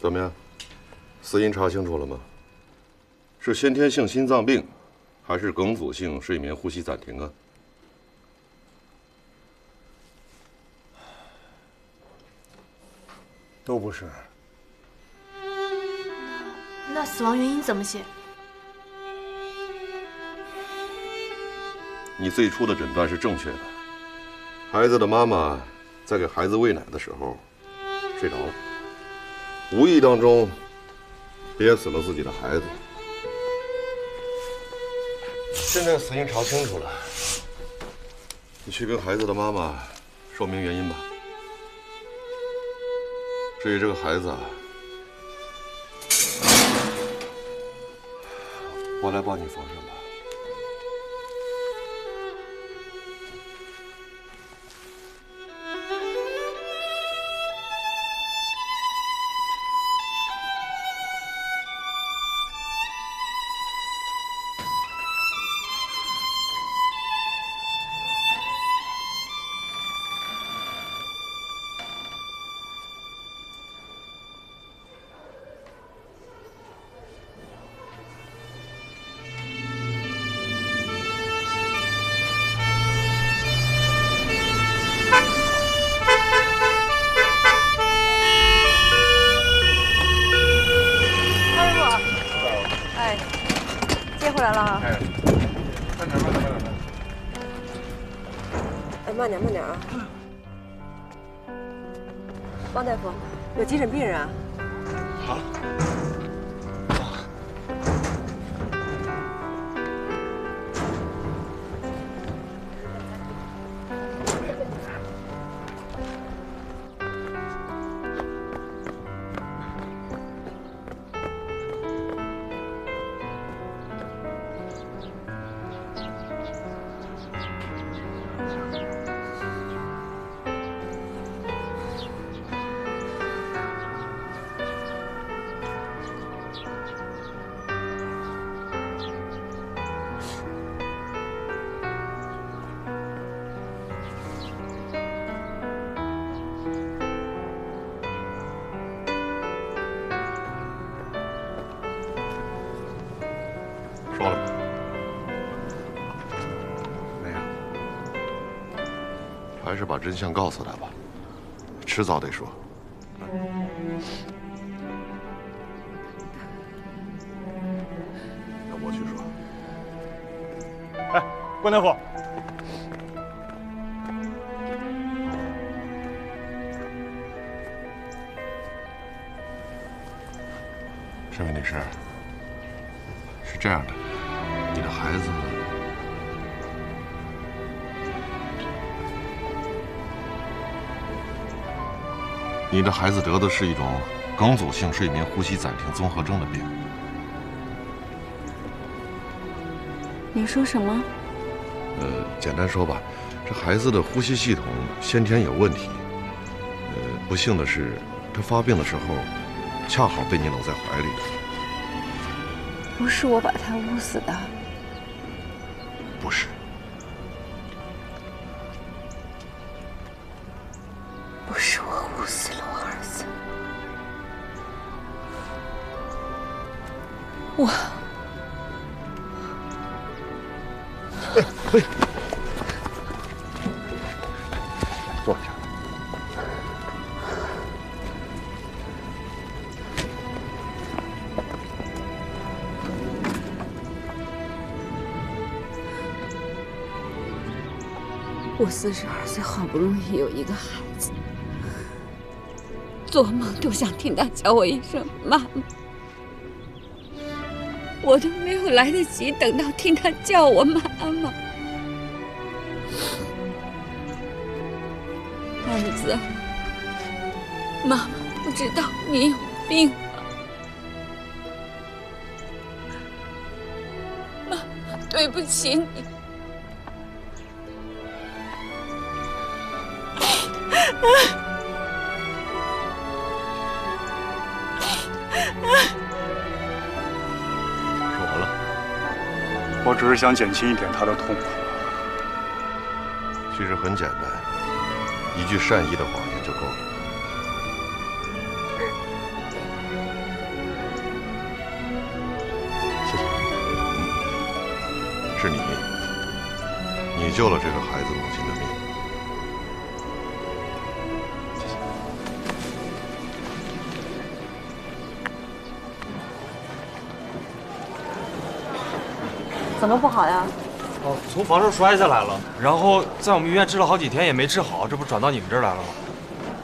怎么样？死因查清楚了吗？是先天性心脏病，还是梗阻性睡眠呼吸暂停啊？都不是。那死亡原因怎么写？你最初的诊断是正确的。孩子的妈妈在给孩子喂奶的时候睡着了，无意当中憋死了自己的孩子。现在死因查清楚了，你去跟孩子的妈妈说明原因吧。至于这个孩子啊，我来帮你缝上吧。来了哈。哎，慢点，慢点，慢点，慢点。哎，慢点，慢点啊！王大夫，有急诊病人啊。好。说了吗？没有。还是把真相告诉他吧，迟早得说。让我去说。哎，关大夫。这位女士，是这样的，你的孩子。你的孩子得的是一种梗阻性睡眠呼吸暂停综合征的病。你说什么？简单说吧，这孩子的呼吸系统先天有问题。不幸的是，他发病的时候，恰好被你搂在怀里。不是我把他捂死的。不是。不是我捂死了我儿子。我。喂，坐下。我42岁，好不容易有一个孩子，做梦都想听他叫我一声妈妈，我都没有来得及等到听他叫我妈妈。儿子，妈妈不知道你有病了，妈妈对不起你。说完了。我只是想减轻一点他的痛苦。其实很简单，一句善意的谎言就够了。是你，你救了这个孩子母亲的命。怎么不好呀？哦，从房上摔下来了，然后在我们医院治了好几天也没治好，这不转到你们这儿来了吗？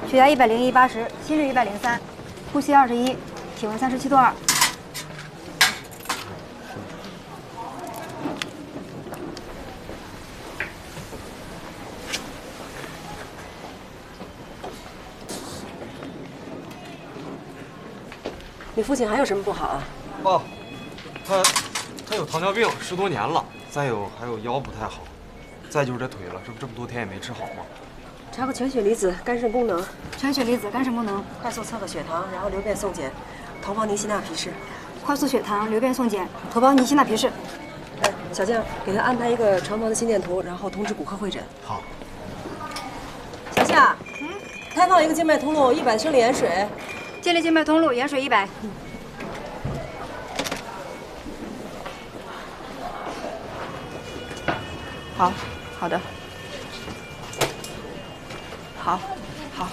血压101/80，心率103，呼吸21，体温37度2。你父亲还有什么不好啊？哦，他有糖尿病，10多年了，还有腰不太好，再就是这腿了，这不这么多天也没治好吗？查个全血离子、肝肾功能，全血离子、肝肾功能，快速测个血糖，然后留便送检，头孢尼西那皮试。快速血糖，留便送检，头孢尼西那皮试。哎，小将，给他安排一个长毛的心电图，然后通知骨科会诊。好。小夏，开放一个静脉通路100升里盐水。建立静脉通路，盐水100。好，好的。好，好。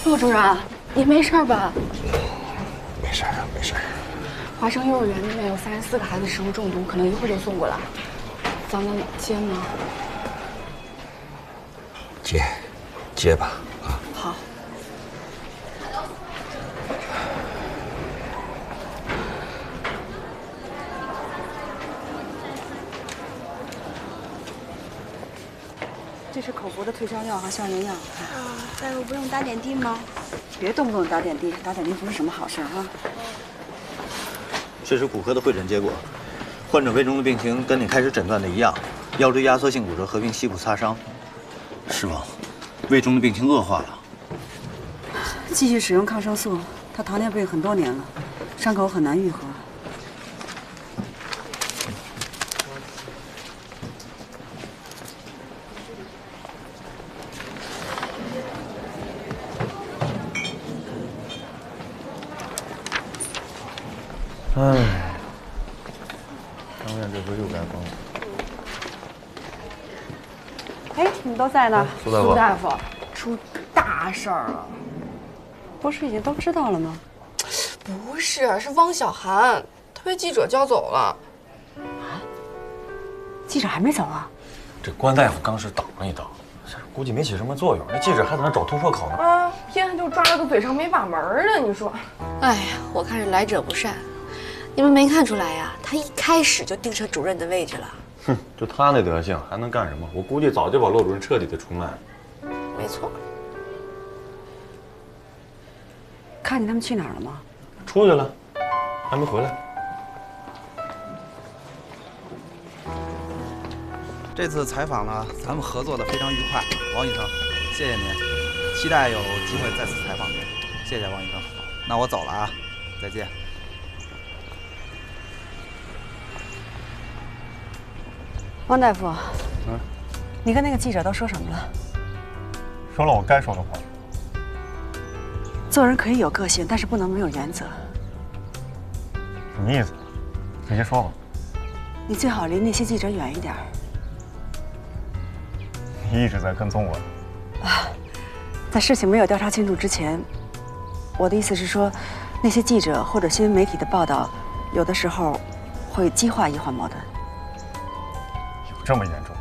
陆主任，你没事吧？没事儿，没事儿。华生幼儿园那边有34个孩子食物中毒，可能一会儿就送过来。咱们接吗？接吧，啊。好。这是口服的退烧药和消炎药。大夫不用打点滴吗？别动不动打点滴，打点滴不是什么好事啊。这是骨科的会诊结果，患者胃中的病情跟你开始诊断的一样，腰椎压缩性骨折合并膝骨擦伤，是吗？胃中的病情恶化了。继续使用抗生素，他糖尿病很多年了，伤口很难愈合。唉，当院这回又该封了。哎，你们都在呢。苏大夫，苏大夫，出大事儿了。不是已经都知道了吗？不是，是汪小涵，他被记者叫走了。记者还没走啊？这关大夫刚是挡了一刀，估计没起什么作用。那记者还在那找突破口呢。啊，偏偏就抓了个嘴上没把门的，你说？哎呀，我看是来者不善。你们没看出来呀？他一开始就盯上主任的位置了。哼，就他那德行，还能干什么？我估计早就把骆主任彻底的出卖了。没错。看见他们去哪儿了吗？出去了，还没回来。这次采访呢，咱们合作的非常愉快，王医生，谢谢您，期待有机会再次采访您，谢谢王医生。那我走了啊，再见。汪大夫，你跟那个记者都说什么了？说了我该说的话。做人可以有个性，但是不能没有原则。什么意思？直接说吧。你最好离那些记者远一点。你一直在跟踪我。在事情没有调查清楚之前，我的意思是说，那些记者或者新闻媒体的报道，有的时候会激化医患矛盾。有这么严重？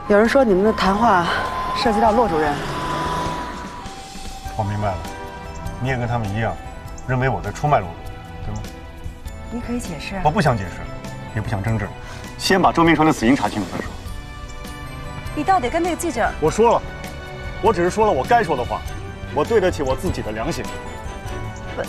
有人说你们的谈话涉及到骆主任。我明白了，你也跟他们一样，认为我在出卖骆主任，对吗？你可以解释啊。我不想解释，也不想争执，先把周明川的死因查清楚再说。你到底跟那个记者……我说了，我只是说了我该说的话，我对得起我自己的良心。不。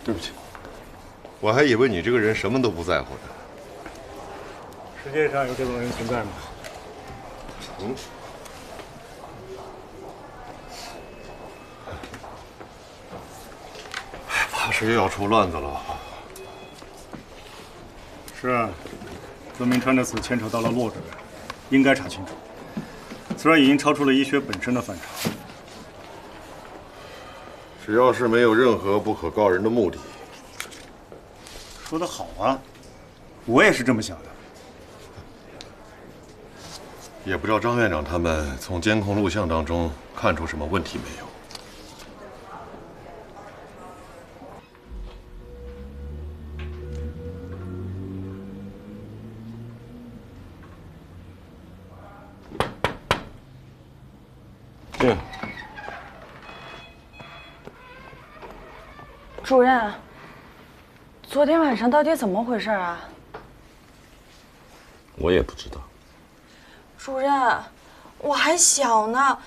对不起，我还以为你这个人什么都不在乎呢。世界上有这种人存在吗？嗯。怕是又要出乱子了。是啊，泽明川的死牵扯到了骆主任，应该查清楚。虽然已经超出了医学本身的范畴。只要是没有任何不可告人的目的。说得好啊，我也是这么想的。也不知道张院长他们从监控录像当中看出什么问题没有。对。主任，昨天晚上到底怎么回事啊？我也不知道。主任，我还小呢，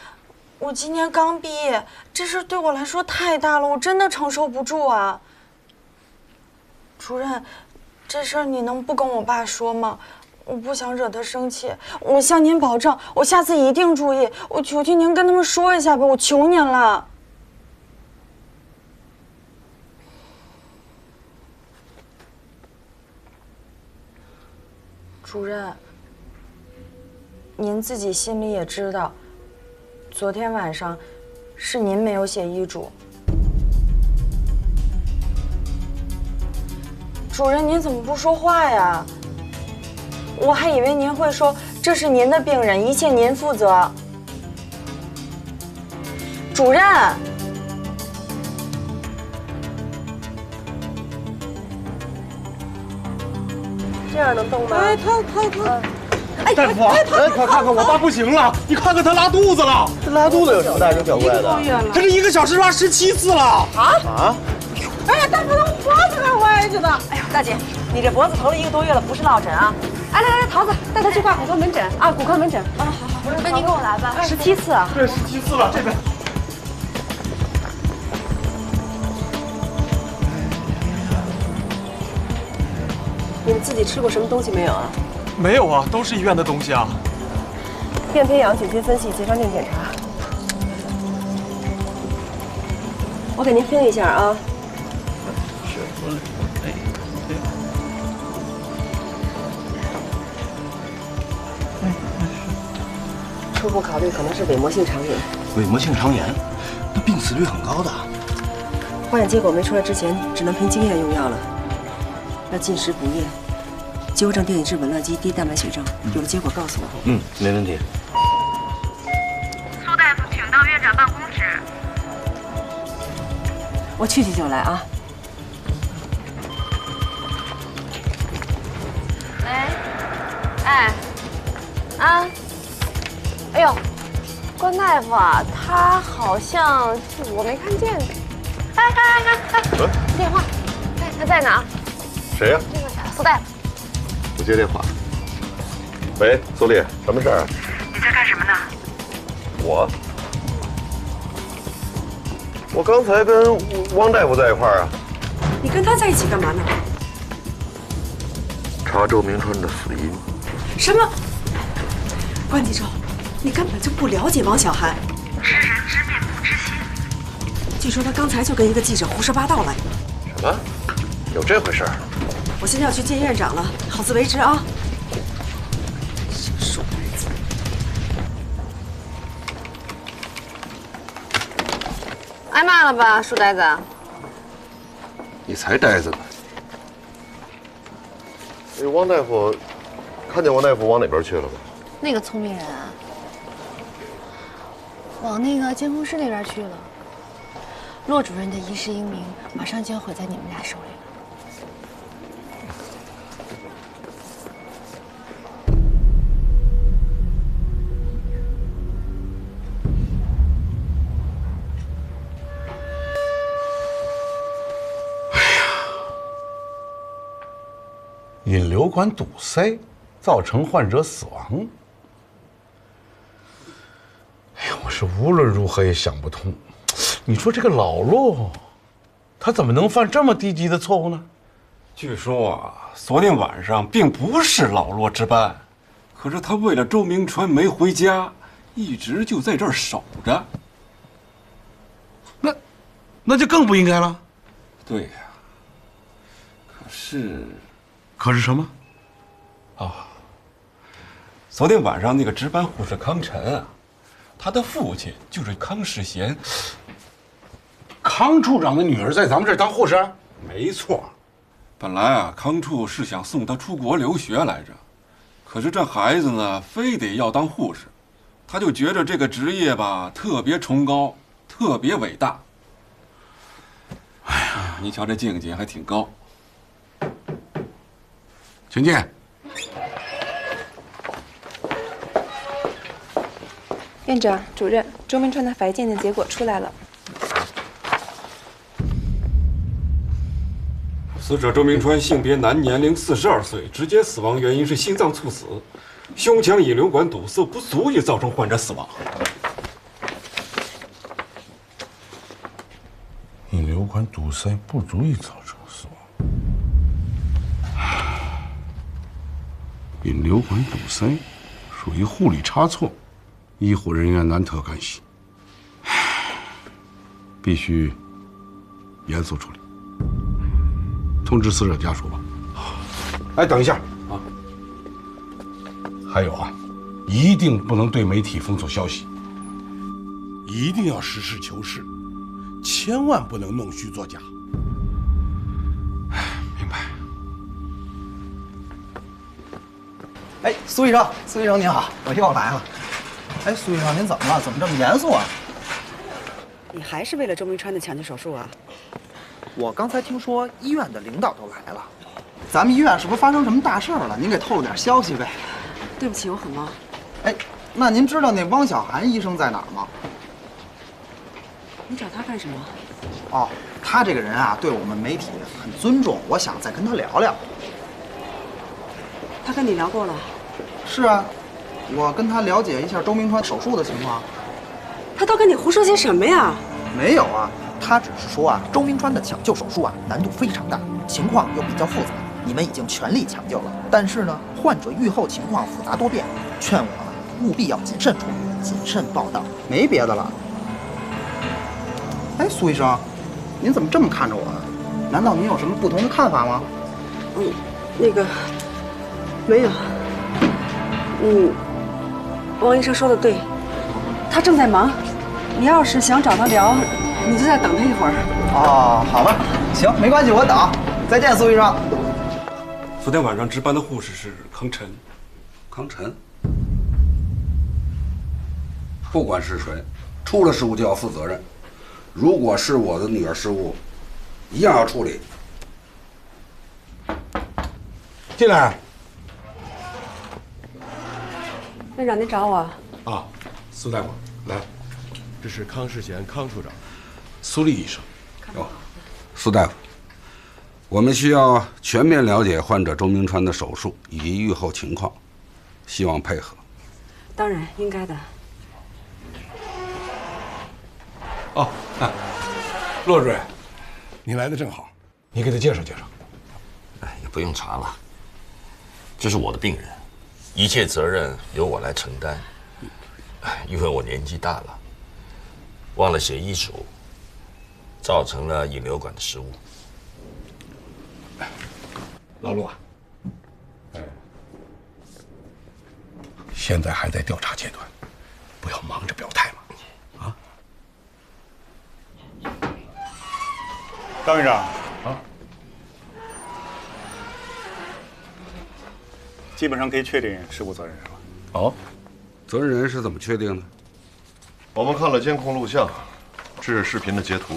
我今年刚毕业，这事对我来说太大了，我真的承受不住啊。主任，这事儿你能不跟我爸说吗？我不想惹他生气，我向您保证，我下次一定注意。我求求您跟他们说一下吧，我求您了。主任，您自己心里也知道，昨天晚上是您没有写遗嘱。主任，您怎么不说话呀？我还以为您会说这是您的病人，一切您负责。主任，这样能动吗？哎，他，大夫，哎，快看看我爸不行了！你看看他拉肚子了。这拉肚子有什么大惊小怪的？他这1个小时拉17次了。啊！哎呀，大夫，他脖子还歪着呢。哎呀，大姐，你这脖子疼了1个多月了，不是落枕啊。哎，来，桃子，带他去挂骨科门诊啊，骨科门诊。啊，好，那您跟我来吧。17次啊？对，17次了，这边。你们自己吃过什么东西没有啊？没有啊，都是医院的东西啊。淀培养、菌群分析、结肠镜检查。我给您听一下啊。初步考虑可能是伪膜性肠炎。伪膜性肠炎，那病死率很高的。化验结果没出来之前，只能凭经验用药了。要禁食补液，结核症、电解质紊乱及低蛋白血症，有了结果告诉我。没问题。苏大夫，请到院长办公室。我去就来啊。喂，哎，啊，哎呦，关大夫啊，他好像是我没看见。哎，电话，哎，他在哪？谁呀？这个苏大夫。我接电话。喂，苏丽，什么事儿？你在干什么呢？我刚才跟汪大夫在一块儿啊。你跟他在一起干嘛呢？查周明川的死因。什么？关继洲，你根本就不了解王小涵。知人知面不知心。据说他刚才就跟一个记者胡说八道来。什么？有这回事儿？我现在要去见院长了，好自为之啊！少说孩子。挨骂了吧，书呆子？你才呆子呢！那汪大夫，看见王大夫往哪边去了吗？那个聪明人啊，往那个监控室那边去了。骆主任的一世英名马上就要毁在你们俩手里了。引流管堵塞，造成患者死亡。哎呀，我是无论如何也想不通。你说这个老骆他怎么能犯这么低级的错误呢？据说啊，昨天晚上并不是老骆值班，可是他为了周明川没回家，一直就在这儿守着。那就更不应该了。对呀。可是什么？昨天晚上那个值班护士康晨啊，他的父亲就是康世贤。康处长的女儿在咱们这儿当护士？没错。本来啊，康处是想送他出国留学来着，可是这孩子呢，非得要当护士，他就觉着这个职业吧特别崇高，特别伟大。哎呀，你瞧这境界还挺高。请进。院长、主任，周明川的法医鉴定结果出来了。死者周明川性别男，年龄42岁，直接死亡原因是心脏猝死，胸腔引流管堵塞不足以造成患者死亡。引流管堵塞不足以造成死亡。引流管堵塞属于护理差错，医护人员难得干系，必须严肃处理。通知死者家属吧。哎，等一下啊！还有啊，一定不能对媒体封锁消息，一定要实事求是，千万不能弄虚作假。明白。哎，苏医生，苏医生您好，我又来了。哎，苏医生您怎么了？怎么这么严肃啊？你还是为了周明川的抢救手术啊？我刚才听说医院的领导都来了，咱们医院是不是发生什么大事了？您给透露点消息呗。对不起，我很忙。哎，那您知道那汪小涵医生在哪儿吗？你找他干什么？哦，他这个人啊，对我们媒体很尊重，我想再跟他聊聊。他跟你聊过了？是啊，我跟他了解一下周明川手术的情况。他都跟你胡说些什么呀？没有啊，他只是说啊，周明川的抢救手术啊难度非常大，情况又比较复杂，你们已经全力抢救了，但是呢，患者预后情况复杂多变，劝我啊务必要谨慎处理，谨慎报道，没别的了。哎，苏医生，您怎么这么看着我啊？难道您有什么不同的看法吗？那个没有。汪医生说的对，他正在忙。你要是想找他聊，你就再等他一会儿。哦，好吧，行，没关系，我等。再见，苏医生。昨天晚上值班的护士是康晨。康晨，不管是谁，出了事故就要负责任。如果是我的女儿失误，一样要处理。进来。院长，您找我？啊，苏大夫，来，这是康世贤康处长，苏丽医生。哦，苏大夫，我们需要全面了解患者周明川的手术以及预后情况，希望配合。当然，应该的。哦，骆主任，你来的正好，你给他介绍介绍。哎，也不用查了，这是我的病人，一切责任由我来承担。因为我年纪大了，忘了写医嘱，造成了引流管的失误。老陆啊，现在还在调查阶段，不要忙着表态嘛。啊，张院长啊，基本上可以确定事故责任人了。哦，责任人是怎么确定的？我们看了监控录像、这是视频的截图。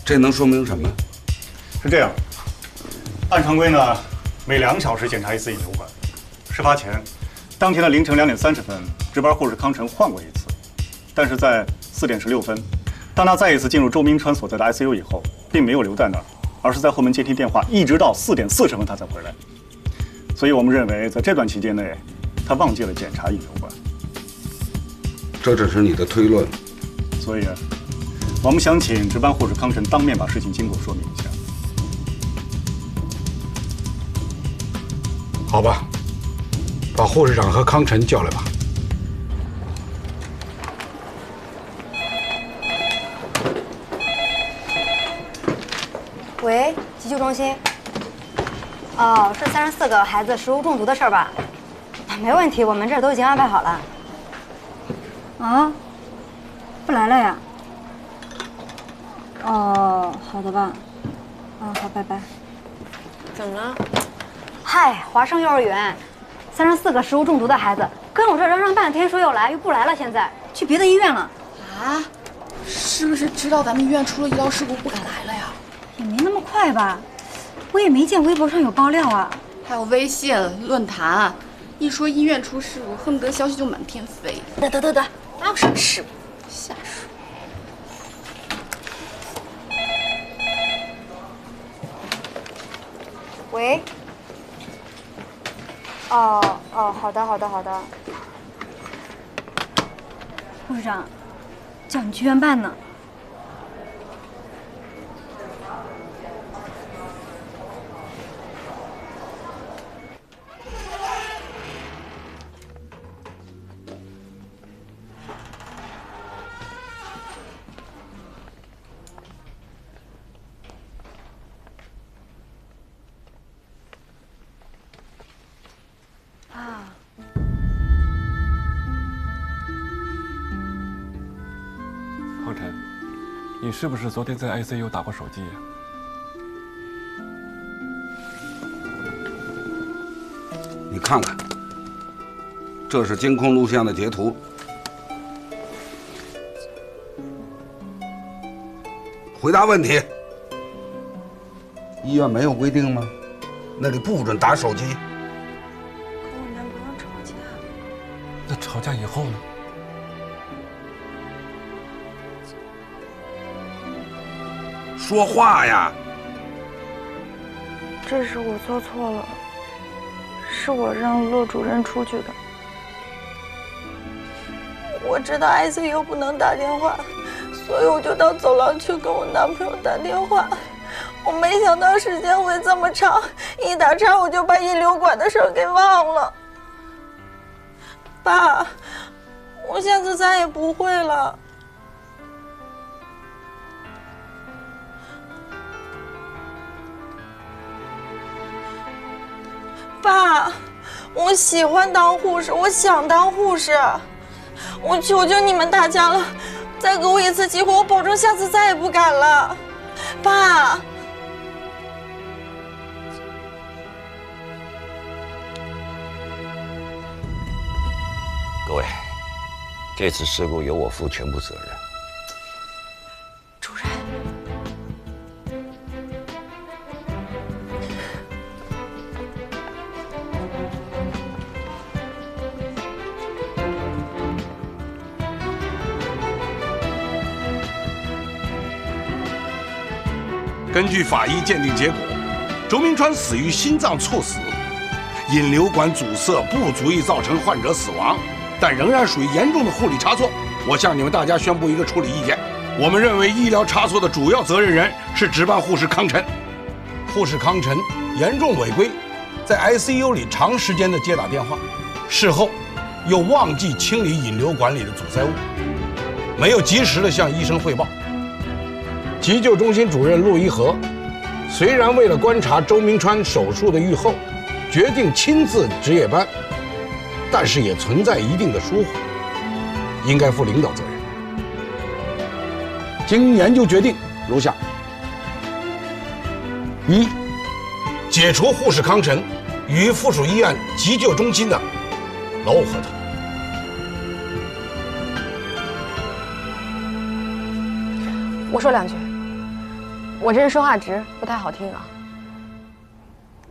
这能说明什么？是这样，按常规呢，每2小时检查一次引流管。事发前，当天的凌晨2点30分，值班护士康晨换过一次，但是在4点16分，当他再一次进入周明川所在的 ICU 以后，并没有留在那儿，而是在后门接听电话，一直到4点40分他才回来。所以我们认为，在这段期间内，他忘记了检查引流管。这只是你的推论。所以，我们想请值班护士康晨当面把事情经过说明一下。好吧，把护士长和康晨叫来吧。喂，急救中心。哦，是34个孩子食物中毒的事儿吧？没问题，我们这儿都已经安排好了。啊，不来了呀？哦，好的吧。啊，好，拜拜。怎么了？嗨，华盛幼儿园，34个食物中毒的孩子，跟我这嚷嚷半天，说要来又不来了，现在去别的医院了。啊？是不是知道咱们医院出了医疗事故不敢来了呀？也没那么快吧，我也没见微博上有爆料啊。还有微信论坛，一说医院出事故，恨不得消息就满天飞。得，哪有什么事故？瞎说。喂。哦，好的。护士长，叫你去院办呢。康晨，你是不是昨天在 ICU 打过手机呀？你看看，这是监控录像的截图。回答问题。医院没有规定吗？那里不准打手机。跟我男朋友吵架。那吵架以后呢？说话呀！这是我做错了，是我让骆主任出去的。我知道 ICU 不能打电话，所以我就到走廊去跟我男朋友打电话。我没想到时间会这么长，一打岔我就把引流管的事儿给忘了。爸，我下次再也不会了。爸，我喜欢当护士，我想当护士，我求求你们大家了，再给我一次机会，我保证下次再也不敢了。爸。各位，这次事故由我负全部责任。主任，根据法医鉴定结果，周明川死于心脏猝死，引流管阻塞不足以造成患者死亡，但仍然属于严重的护理差错。我向你们大家宣布一个处理意见，我们认为医疗差错的主要责任人是值班护士康晨。护士康晨严重违规，在 ICU 里长时间的接打电话，事后又忘记清理引流管里的阻塞物，没有及时的向医生汇报。急救中心主任陆一和虽然为了观察周明川手术的预后，决定亲自值夜班，但是也存在一定的疏忽，应该负领导责任。经研究决定如下：一、解除护士康晨与附属医院急救中心的劳务合同。我说两句，我这人说话直，不太好听啊。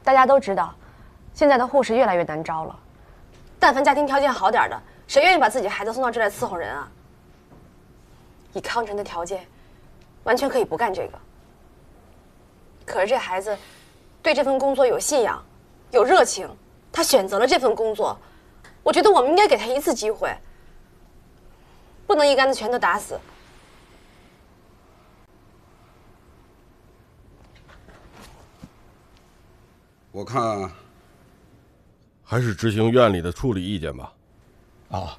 大家都知道，现在的护士越来越难招了。但凡家庭条件好点的，谁愿意把自己孩子送到这来伺候人啊？以康晨的条件，完全可以不干这个。可是这孩子对这份工作有信仰，有热情，他选择了这份工作，我觉得我们应该给他一次机会，不能一竿子全都打死。我看还是执行院里的处理意见吧。啊，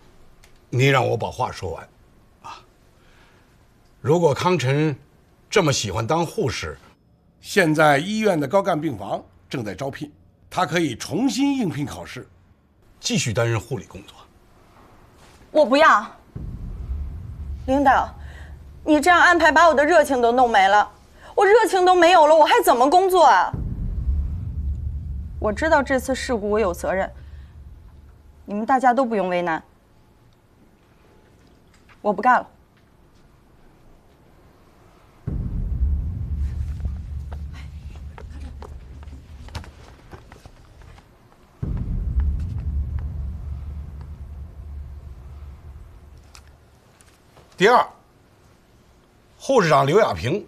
你让我把话说完。啊，如果康晨这么喜欢当护士，现在医院的高干病房正在招聘，他可以重新应聘考试，继续担任护理工作。我不要。领导，你这样安排把我的热情都弄没了，我热情都没有了，我还怎么工作啊？我知道这次事故我有责任，你们大家都不用为难。我不干了。第二，护士长刘亚平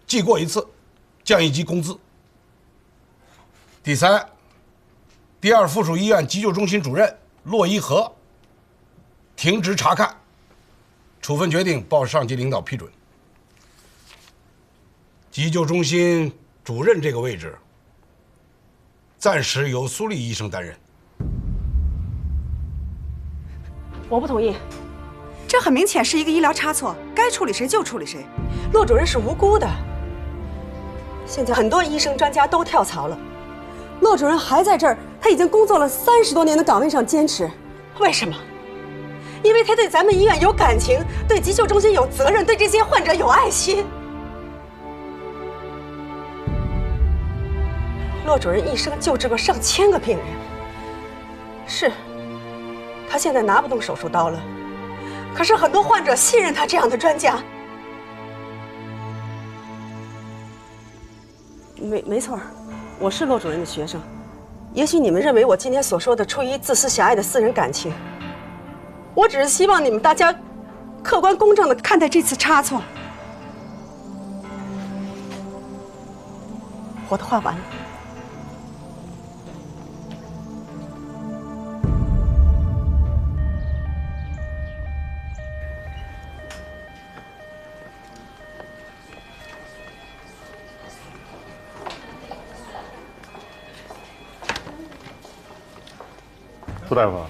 记过一次，降一级工资。第三，第二附属医院急救中心主任骆一和停职查看，处分决定报上级领导批准。急救中心主任这个位置，暂时由苏丽医生担任。我不同意，这很明显是一个医疗差错，该处理谁就处理谁。骆主任是无辜的。现在很多医生专家都跳槽了，骆主任还在这儿，他已经工作了30多年的岗位上坚持，为什么？因为他对咱们医院有感情，对急救中心有责任，对这些患者有爱心。骆主任一生救治过上千个病人，是，他现在拿不动手术刀了，可是很多患者信任他这样的专家。没错，我是骆主任的学生。也许你们认为我今天所说的出于自私狭隘的私人感情，我只是希望你们大家客观公正地看待这次差错。我的话完了。苏大夫，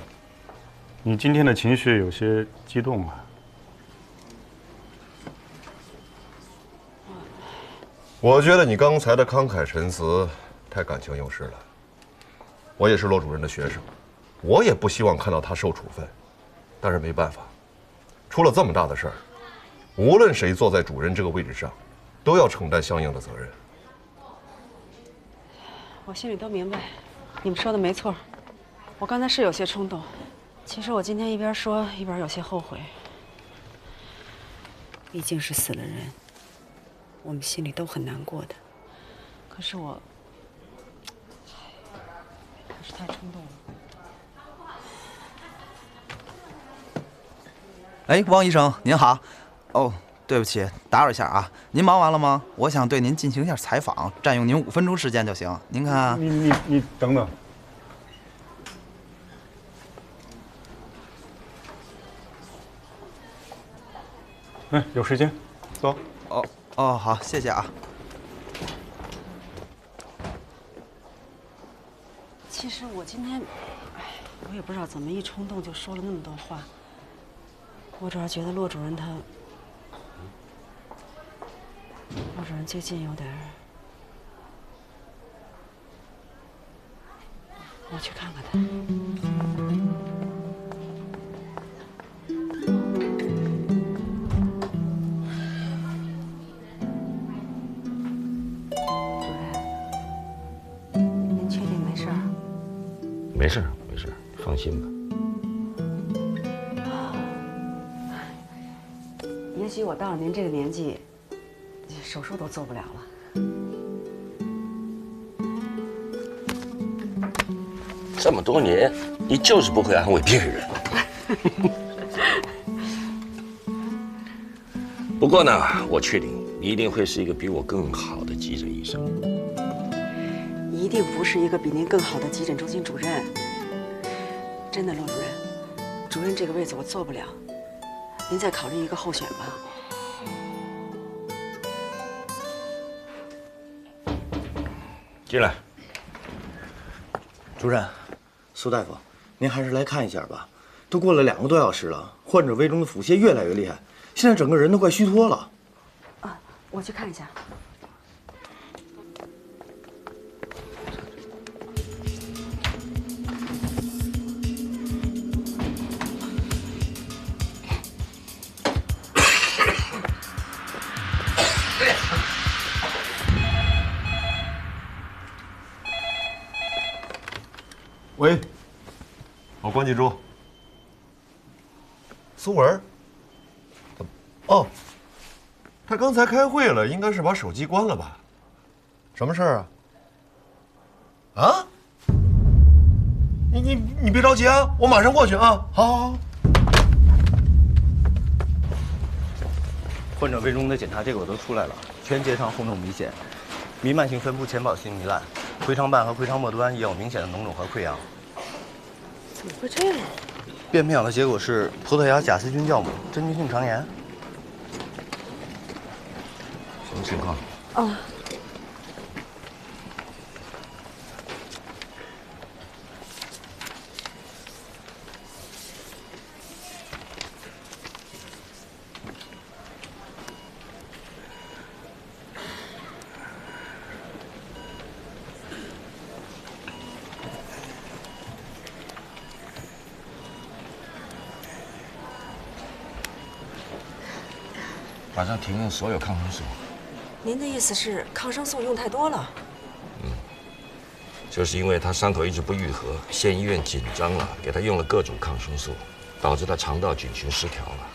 你今天的情绪有些激动啊。我觉得你刚才的慷慨陈词太感情用事了。我也是骆主任的学生，我也不希望看到他受处分，但是没办法，出了这么大的事儿，无论谁坐在主任这个位置上，都要承担相应的责任。我心里都明白，你们说的没错。我刚才是有些冲动，其实我今天一边说一边有些后悔。毕竟是死了人，我们心里都很难过的。可是我还是太冲动了。哎，汪医生您好。哦，对不起，打扰一下啊。您忙完了吗？我想对您进行一下采访，占用您5分钟时间就行。您看，你等等。有时间，走。哦，好，谢谢啊。其实我今天，我也不知道怎么一冲动就说了那么多话。我主要觉得骆主任最近有点，我去看看他。没事，没事，放心吧。也许我到了您这个年纪，手术都做不了了。这么多年，你就是不会安慰别人。不过呢，我确定你一定会是一个比我更好的急诊医生。生。一定不是一个比您更好的急诊中心主任。真的，骆主任，主任这个位子我做不了，您再考虑一个候选吧。进来。主任，苏大夫，您还是来看一下吧。都过了2个多小时了，患者胃中的腹泻越来越厉害，现在整个人都快虚脱了。啊，我去看一下。喂，我关记住。苏文。哦，他刚才开会了，应该是把手机关了吧？什么事儿啊？啊？你别着急啊，我马上过去啊。好好好。患者胃中的检查结果都出来了，全结肠红肿明显，弥漫性分布前保性糜烂，回肠瓣和回肠末端也有明显的脓肿和溃疡。怎么会这样？便品的结果是葡萄牙假丝菌酵母真菌性肠炎。什么情况？哦。马上停用所有抗生素。您的意思是抗生素用太多了？就是因为他伤口一直不愈合，县医院紧张了，给他用了各种抗生素，导致他肠道菌群失调了。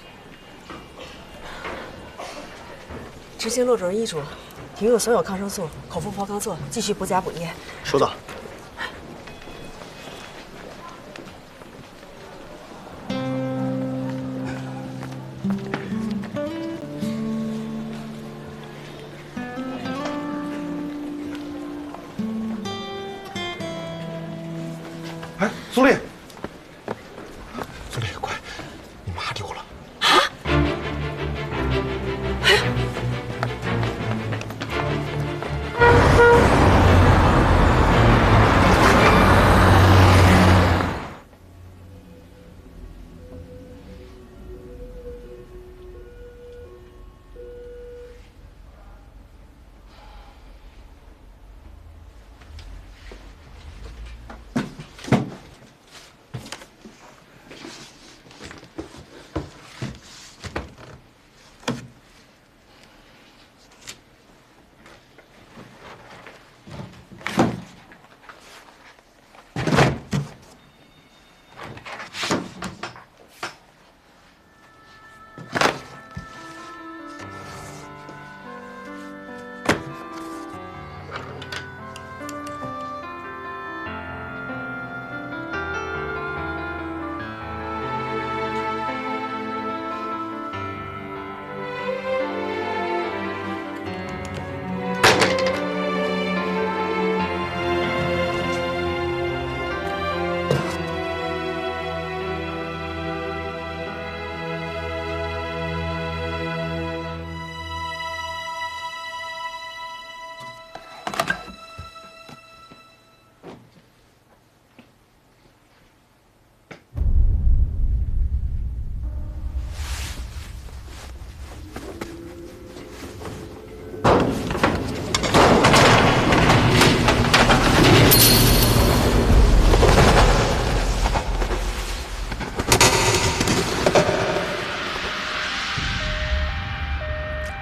执行骆主任医嘱，停用所有抗生素，口服佛康唑，继续补钾补液。收到。哎，苏丽，苏丽，快，你妈丢了！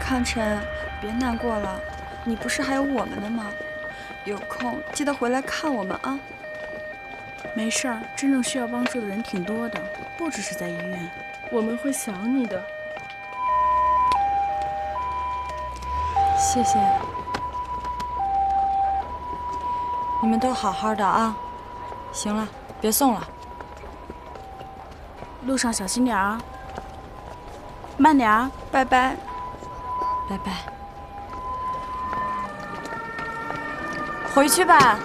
康辰，别难过了，你不是还有我们的吗？有空记得回来看我们啊。没事儿，真正需要帮助的人挺多的，不只是在医院。我们会想你的。谢谢。你们都好好的啊。行了，别送了。路上小心点啊。慢点啊。拜拜。拜拜。回去吧。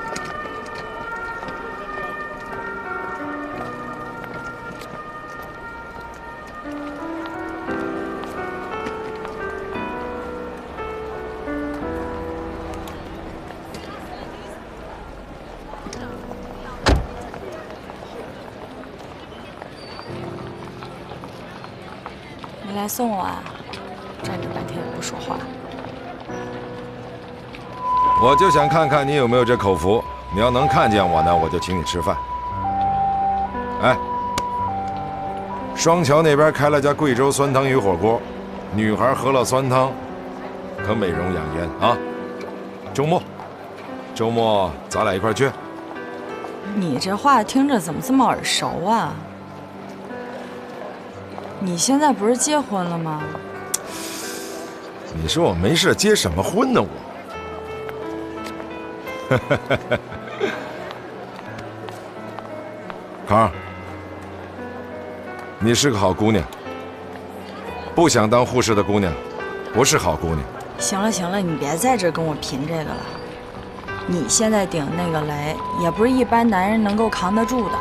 你来送我啊？站着半天也不说话。我就想看看你有没有这口福。你要能看见我呢，我就请你吃饭。哎，双桥那边开了家贵州酸汤鱼火锅，女孩喝了酸汤，可美容养颜啊。周末咱俩一块去。你这话听着怎么这么耳熟啊？你现在不是结婚了吗？你说我没事结什么婚呢我？康，你是个好姑娘，不想当护士的姑娘，不是好姑娘。行了行了，你别在这跟我贫这个了。你现在顶那个雷，也不是一般男人能够扛得住的。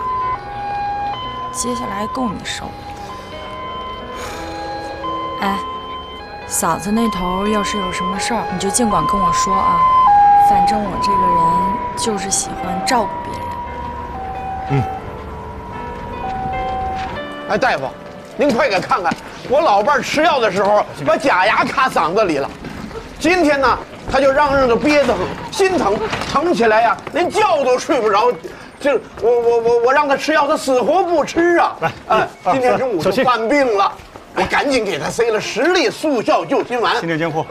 接下来够你受。哎，嫂子那头要是有什么事儿，你就尽管跟我说啊。反正我这个人就是喜欢照顾别人。哎，大夫，您快给看看，我老伴儿吃药的时候把假牙卡嗓子里了。今天呢，他就嚷嚷着憋得很，心疼，疼起来呀，连觉都睡不着。就我让他吃药，他死活不吃啊！哎，今天中午就犯病了。我赶紧给他塞了10粒速效救心丸。心电监护。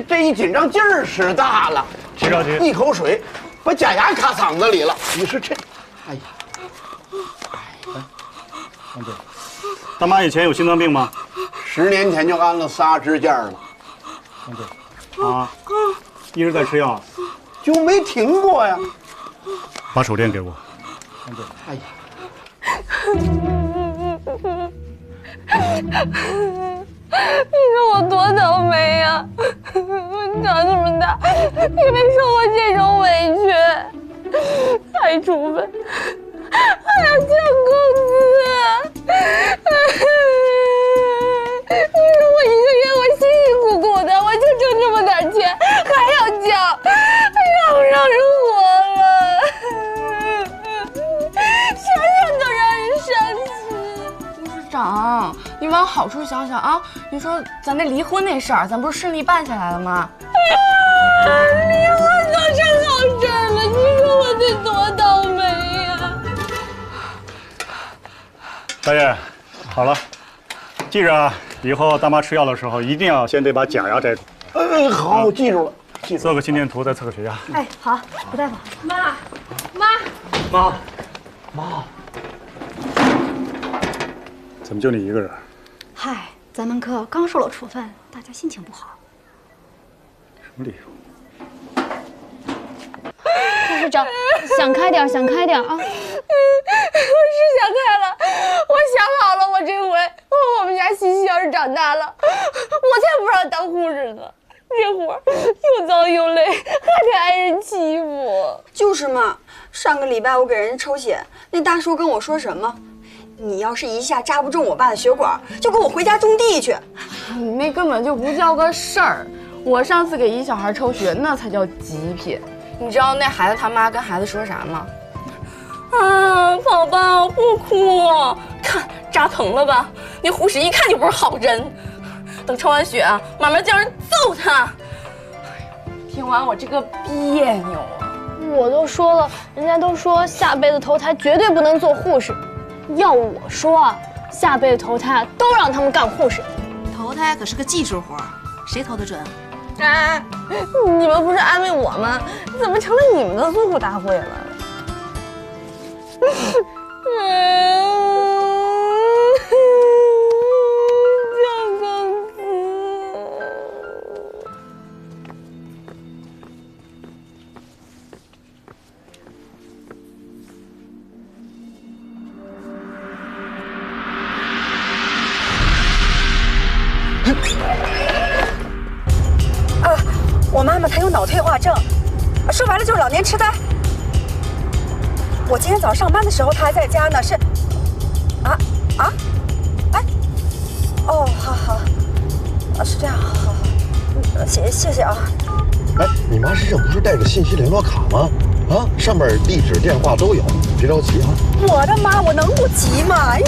这一紧张劲儿使大了，别着急，一口水把假牙卡嗓子里了。你说这，哎呀，对，大妈以前有心脏病吗？10年前就安了仨支架了。对，啊，一直在吃药，就没停过呀。把手电给我。对，哎呀。你说我多倒霉呀！我长这么大也没受过这种委屈，还处分，还要降工资。你说我一个月我辛辛苦苦的，我就挣这么点钱，还要降，让不让人活了？想想都让人生气。长，你往好处想想啊！你说咱那离婚那事儿，咱不是顺利办下来了吗？离婚都是好事儿了，你说我得多倒霉呀！大爷，好了，记着啊，以后大妈吃药的时候一定要先得把假牙摘除。好，我记住了。测个心电图，再测个血压。哎，好，胡大夫。妈。怎么就你一个人？嗨，咱们科刚受了处分，大家心情不好。什么理由？护士长，想开点，想开点啊！我是想开了，我想好了，我这回我们家西西要是长大了，我才不让当护士呢。这活又脏又累，还得挨人欺负。就是嘛，上个礼拜我给人抽血，那大叔跟我说什么？你要是一下扎不中我爸的血管，就跟我回家种地去。你那根本就不叫个事儿。我上次给一小孩抽血，那才叫极品。你知道那孩子他妈跟孩子说啥吗？啊，宝宝不哭，看扎疼了吧？那护士一看就不是好人。等抽完血啊，慢慢叫人揍他。听完我这个别扭啊！我都说了，人家都说下辈子投胎绝对不能做护士。要我说啊，下辈子投胎都让他们干护士。投胎可是个技术活，谁投得准？哎，你们不是安慰我吗？怎么成了你们的诉苦大会了？降工资。我妈妈她有脑退化症，说白了就是老年痴呆。我今天早上上班的时候他还在家呢，是，哎，哦，好，是这样，好，谢谢啊。哎，你妈身上不是带着信息联络卡吗？啊，上面地址、电话都有，别着急啊。我的妈，我能不急吗？哎。